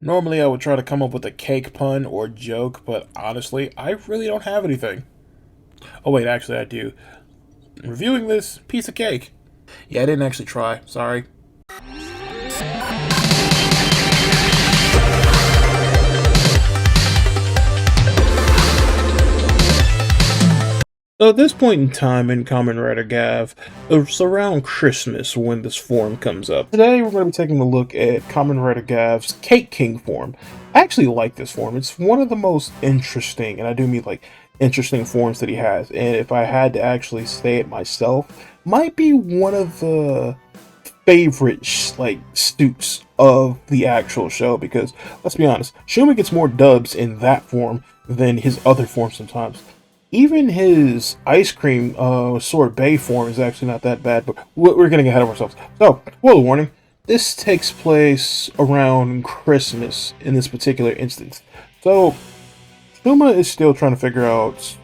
Normally, I would try to come up with a cake pun or joke, but honestly, I really don't have anything. Oh, wait, actually, I do. Reviewing this piece of cake. Yeah, I didn't actually try. Sorry. So at this point in time in Kamen Rider Gavv, it's around Christmas when this form comes up. Today we're going to be taking a look at Kamen Rider Gavv's Cake King form. I actually like this form. It's one of the most interesting, and I do mean like interesting forms that he has. And if I had to actually say it myself, might be one of the favorite suits of the actual show, because let's be honest, Shuma gets more dubs in that form than his other forms sometimes. Even his ice cream sorbet form is actually not that bad, but we're getting ahead of ourselves. So, spoiler warning, this takes place around Christmas in this particular instance. So, Shuma is still trying to figure out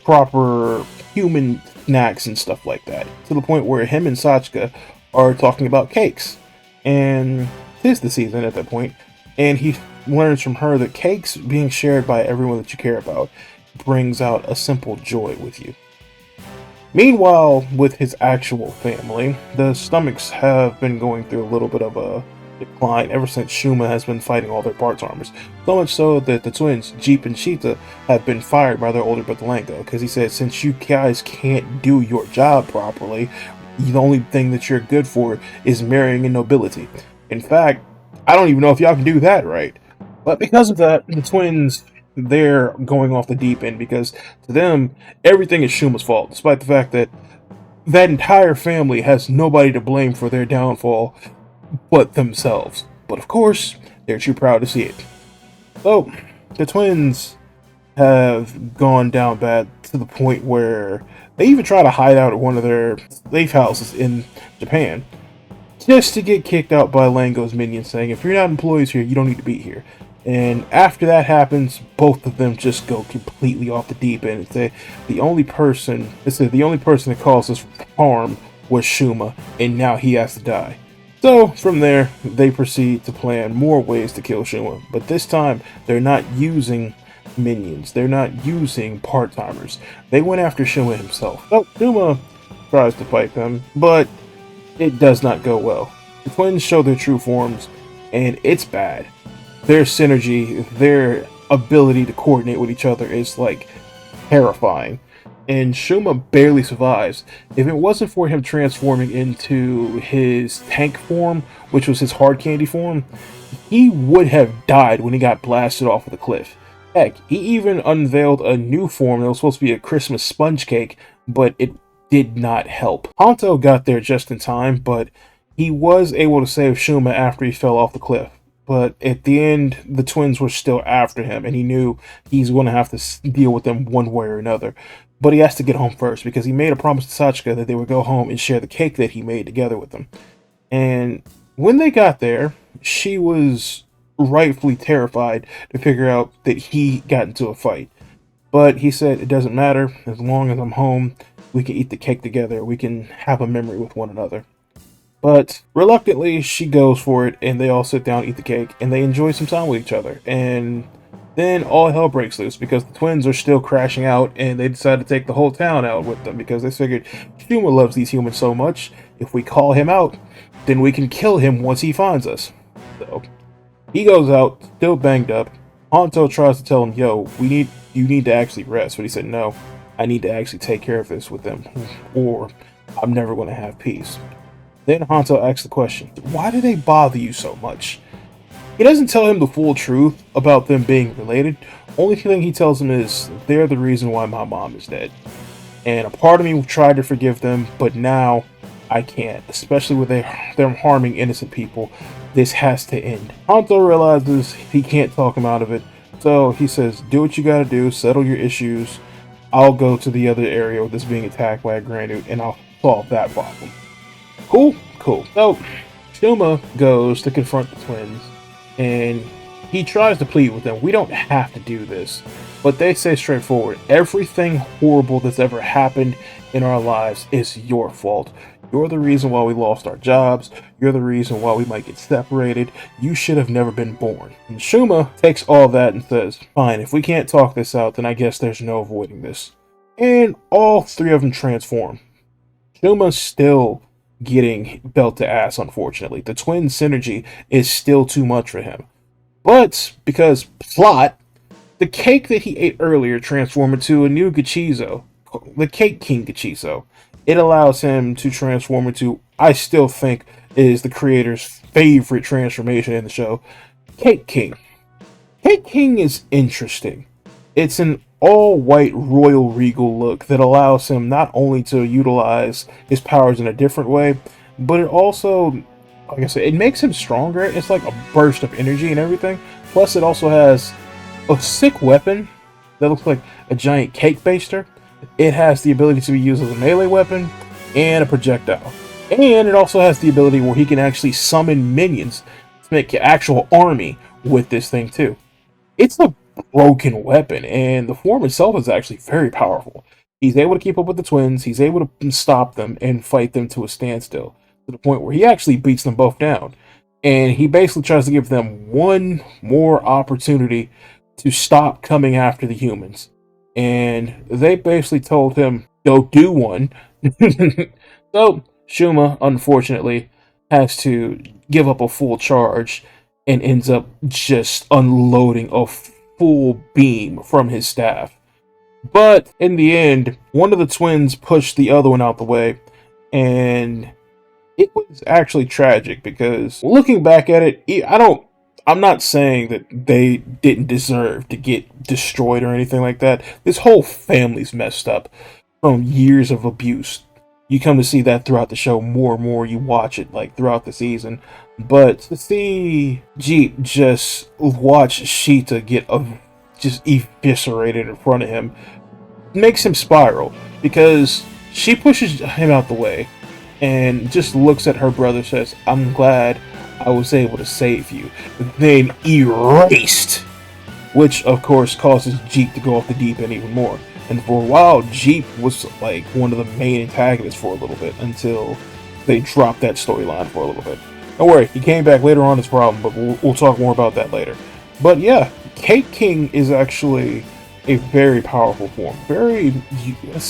proper human snacks and stuff like that, to the point where him and Sachika are talking about cakes. And tis the season at that point, and he learns from her that cakes being shared by everyone that you care about brings out a simple joy with you. Meanwhile, with his actual family, the stomachs have been going through a little bit of a decline ever since Shuma has been fighting all their parts armors. So much so that the twins, Jeep and Cheetah, have been fired by their older brother Lango, because he said, since you guys can't do your job properly, the only thing that you're good for is marrying in nobility. In fact, I don't even know if y'all can do that right. But because of that, the twins, they're going off the deep end, because to them, everything is Shuma's fault, despite the fact that that entire family has nobody to blame for their downfall but themselves. But of course, they're too proud to see it. So, the twins have gone down bad to the point where they even try to hide out at one of their safe houses in Japan, just to get kicked out by Lango's minions, saying, if you're not employees here, you don't need to be here. And after that happens, both of them just go completely off the deep end and say the only person that caused this harm was Shuma, and now he has to die. So from there, they proceed to plan more ways to kill Shuma, but this time they're not using minions, they're not using part-timers. They went after Shuma himself. So Shuma tries to fight them, but it does not go well. The twins show their true forms, and it's bad. Their synergy, their ability to coordinate with each other is like terrifying. And Shuma barely survives. If it wasn't for him transforming into his tank form, which was his hard candy form, he would have died when he got blasted off of the cliff. Heck, he even unveiled a new form that was supposed to be a Christmas sponge cake, but it did not help. Honto got there just in time, but he was able to save Shuma after he fell off the cliff. But at the end, the twins were still after him, and he knew he's going to have to deal with them one way or another. But he has to get home first, because he made a promise to Sachika that they would go home and share the cake that he made together with them. And when they got there, she was rightfully terrified to figure out that he got into a fight. But he said, it doesn't matter, as long as I'm home, we can eat the cake together, we can have a memory with one another. But reluctantly, she goes for it, and they all sit down, eat the cake, and they enjoy some time with each other. And then all hell breaks loose, because the twins are still crashing out, and they decide to take the whole town out with them, because they figured Shuma loves these humans so much, if we call him out, then we can kill him once he finds us. So he goes out, still banged up. Honto tries to tell him, yo, you need to actually rest. But he said, no, I need to actually take care of this with them, or I'm never going to have peace. Then Honto asks the question, why do they bother you so much? He doesn't tell him the full truth about them being related. Only thing he tells him is, they're the reason why my mom is dead. And a part of me tried to forgive them, but now I can't. Especially with them harming innocent people. This has to end. Honto realizes he can't talk him out of it. So he says, do what you gotta do, settle your issues. I'll go to the other area where this being attacked by a Granite, and I'll solve that problem. Cool? Cool. So, Shuma goes to confront the twins, and he tries to plead with them. We don't have to do this. But they say straightforward, everything horrible that's ever happened in our lives is your fault. You're the reason why we lost our jobs. You're the reason why we might get separated. You should have never been born. And Shuma takes all that and says, fine, if we can't talk this out, then I guess there's no avoiding this. And all three of them transform. Shuma's still getting belt to ass, unfortunately. The twin synergy is still too much for him. But, because plot, the cake that he ate earlier transformed into a new Gachizo, the Cake King Gachizo. It allows him to transform into, I still think, is the creator's favorite transformation in the show, Cake King. Cake King is interesting. It's an all-white royal regal look that allows him not only to utilize his powers in a different way, but it also, like I said, it makes him stronger. It's like a burst of energy and everything. Plus, it also has a sick weapon that looks like a giant cake baster. It has the ability to be used as a melee weapon and a projectile. And it also has the ability where he can actually summon minions to make an actual army with this thing too. It's a broken weapon, and the form itself is actually very powerful. He's able to keep up with the twins, he's able to stop them and fight them to a standstill, to the point where he actually beats them both down. And he basically tries to give them one more opportunity to stop coming after the humans. And they basically told him, go do one. So, Shuma, unfortunately, has to give up a full charge and ends up just unloading a full beam from his staff. But in the end, one of the twins pushed the other one out the way, and it was actually tragic because looking back at it, I'm not saying that they didn't deserve to get destroyed or anything like that. This whole family's messed up from years of abuse. You come to see that throughout the show more and more. You watch it like throughout the season. But to see Jeep just watch Sheeta get just eviscerated in front of him makes him spiral, because she pushes him out the way and just looks at her brother, says, I'm glad I was able to save you, then erased, which of course causes Jeep to go off the deep end even more. And for a while, Jeep was like one of the main antagonists for a little bit, until they dropped that storyline for a little bit. Don't worry, he came back later on as problem, but we'll talk more about that later. But yeah, Cake King is actually a very powerful form. The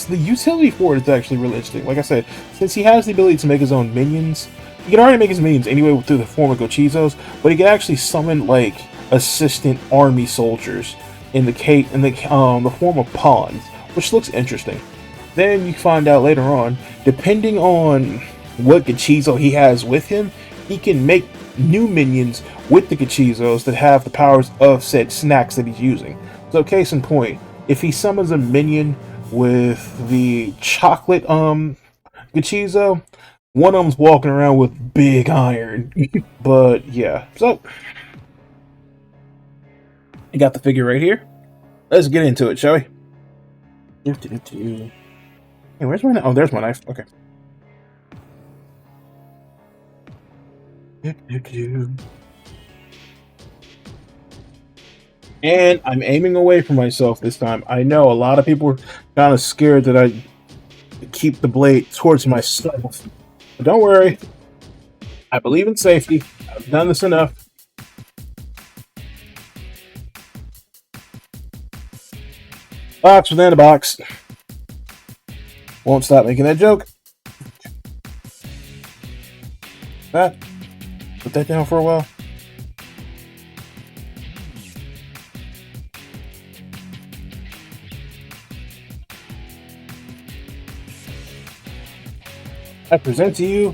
utility for it is actually really interesting. Like I said, since he has the ability to make his own minions, he can already make his minions anyway through the form of Gochizos, but he can actually summon like assistant army soldiers in the form of pawns, which looks interesting. Then you find out later on, depending on what Gachizo he has with him, he can make new minions with the Gachizos that have the powers of said snacks that he's using. So case in point, if he summons a minion with the chocolate Gachizo, one of them's walking around with big iron. But yeah, so I got the figure right here. Let's get into it, shall we? Hey, where's my knife? Oh, there's my knife. Okay. And I'm aiming away from myself this time. I know a lot of people were kind of scared that I keep the blade towards myself. But don't worry. I believe in safety. I've done this enough. Box within a box. Won't stop making that joke. That. Put that down for a while. I present to you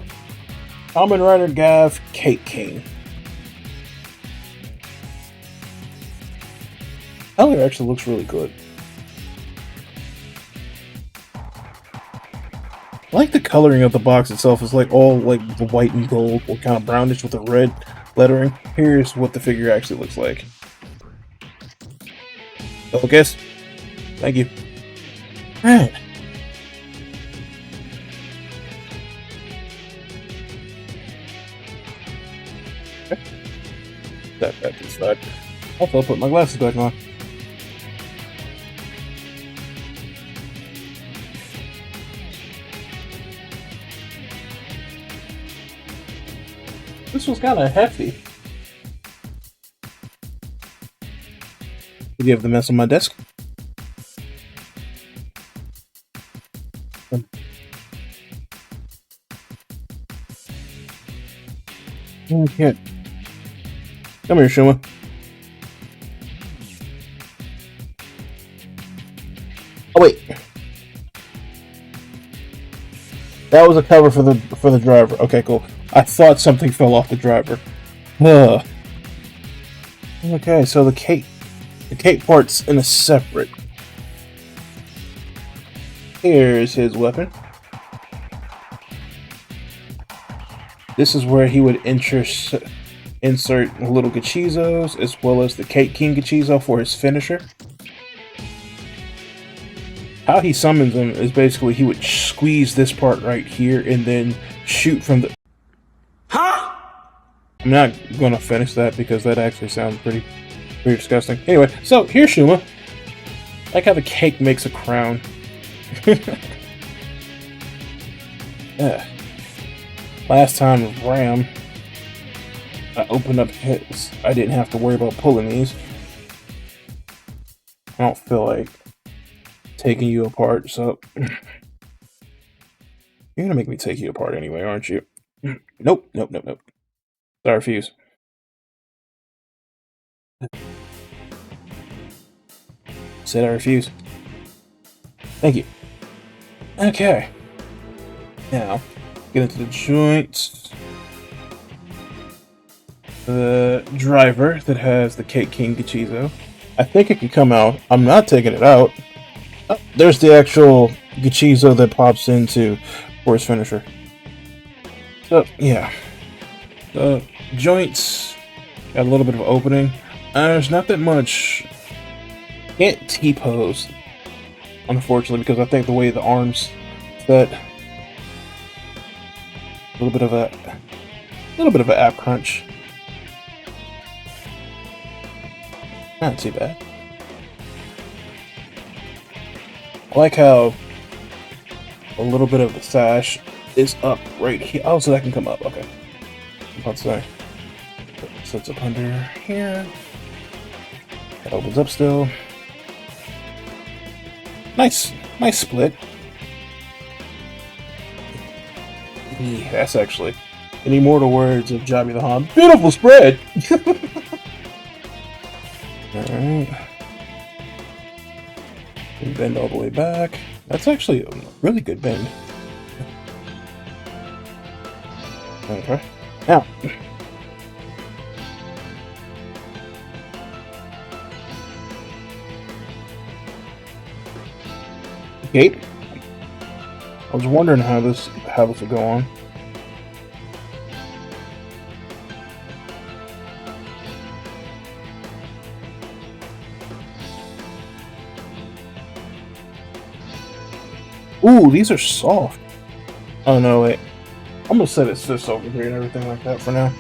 Kamen Rider Gavv Cake King. Color actually looks really good. I like the coloring of the box itself. It's like all like the white and gold, or kind of brownish with the red lettering. Here's what the figure actually looks like. Focus. Thank you. Alright. That back to the side. Also, I'll put my glasses back on. this was kind of hefty. Did you have the mess on my desk? Okay. Come here, Shuma. Oh wait, that was a cover for the driver. Okay, cool. I thought something fell off the driver. Ugh. Okay, so the cape part's in a separate. Here's his weapon. This is where he would insert little gachizos as well as the Cake King gachizo for his finisher. How he summons them is basically he would squeeze this part right here and then shoot from the... Huh? I'm not going to finish that because that actually sounds pretty disgusting. Anyway, so here's Shuma. I like how the cake makes a crown. Yeah. Last time with Ram, I opened up his. I didn't have to worry about pulling these. I don't feel like taking you apart, so you're gonna make me take you apart anyway, aren't you? Nope. I refuse. Said I refuse. Thank you. Okay. Now, get into the joints. The driver that has the Cake King gachizo. I think it can come out. I'm not taking it out. Oh, there's the actual gachizo that pops into for his finisher. So, yeah. The joints got a little bit of opening. There's not that much. Can't T-pose, unfortunately, because I think the way the arms set, a little bit of an ab crunch. Not too bad. I like how a little bit of the sash is up right here. Oh, so that can come up. Okay. I'm about to say. Sits up under here. That opens up still. Nice split. Yeah, that's actually, in immortal words of Jabby the Hutt, beautiful spread! Alright. Bend all the way back. That's actually a really good bend. Okay. Now. Cape. I was wondering how this would go on. Ooh, these are soft. Oh no, wait. I'm gonna set this over here and everything like that for now.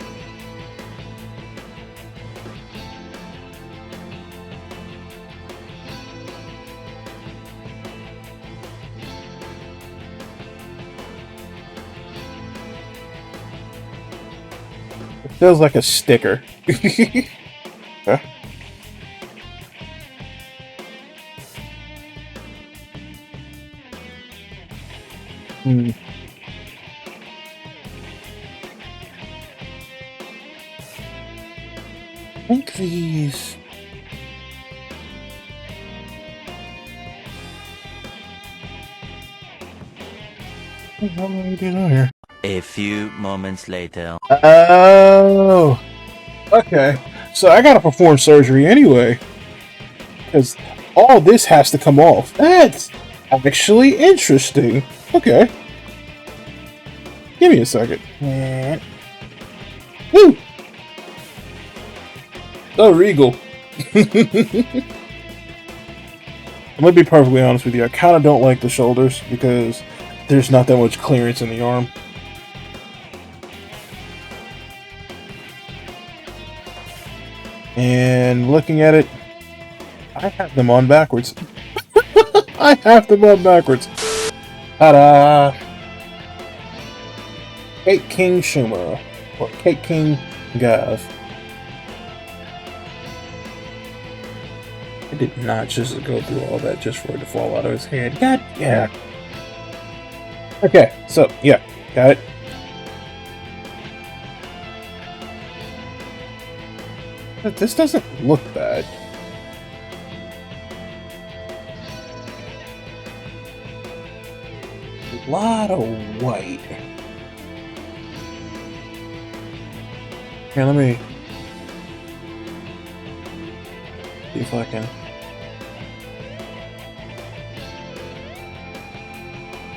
It feels like a sticker. Okay. I think these... What the hell are we doing on here? A few moments later. Oh, okay. So I gotta perform surgery anyway, because all this has to come off. That's actually interesting. Okay. Give me a second. Woo! So regal. I'm gonna be perfectly honest with you. I kind of don't like the shoulders because there's not that much clearance in the arm. And looking at it, I have them on backwards. I have them on backwards. Ta-da! Cake King Shuma. or Cake King Gavv. I did not just go through all that just for it to fall out of his hand. God, yeah. Okay, so, yeah, got it. But this doesn't look bad. A lot of white. Here, let me see if I can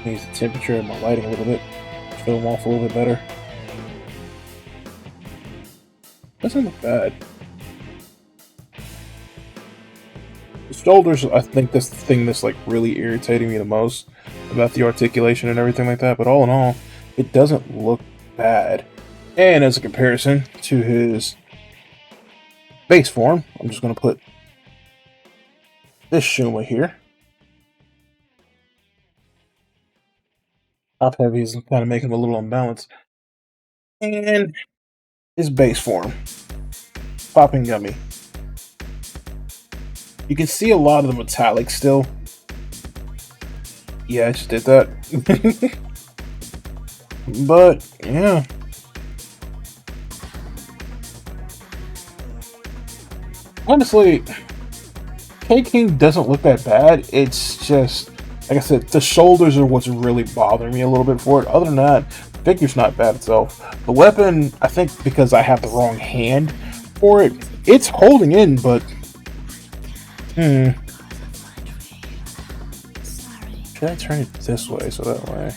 raise the temperature of my lighting a little bit, show them off a little bit better. Doesn't look bad. The shoulders, I think that's the thing that's like really irritating me the most about the articulation and everything like that, but all in all, it doesn't look bad. And as a comparison to his base form, I'm just going to put this Shuma here. Top heavy is kind of making him a little unbalanced. And his base form, Popping Gummy. You can see a lot of the metallic still. Yeah, I just did that. But, yeah. Honestly, K-King doesn't look that bad. It's just, like I said, the shoulders are what's really bothering me a little bit for it. Other than that, the figure's not bad itself. The weapon, I think because I have the wrong hand for it, it's holding in, but... Should I turn it this way so that way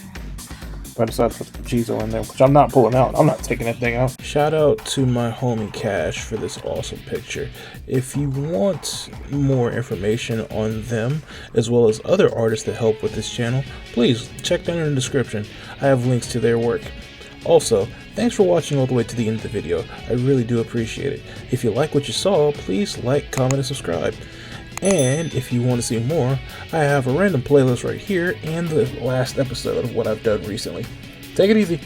if I decide to put the Jizo in there, which I'm not pulling out, I'm not taking that thing out. Shout out to my homie Cash for this awesome picture. If you want more information on them as well as other artists that help with this channel, please check down in the description. I have links to their work. Also, thanks for watching all the way to the end of the video. I really do appreciate it. If you like what you saw, please like, comment, and subscribe. And if you want to see more, I have a random playlist right here and the last episode of what I've done recently. Take it easy.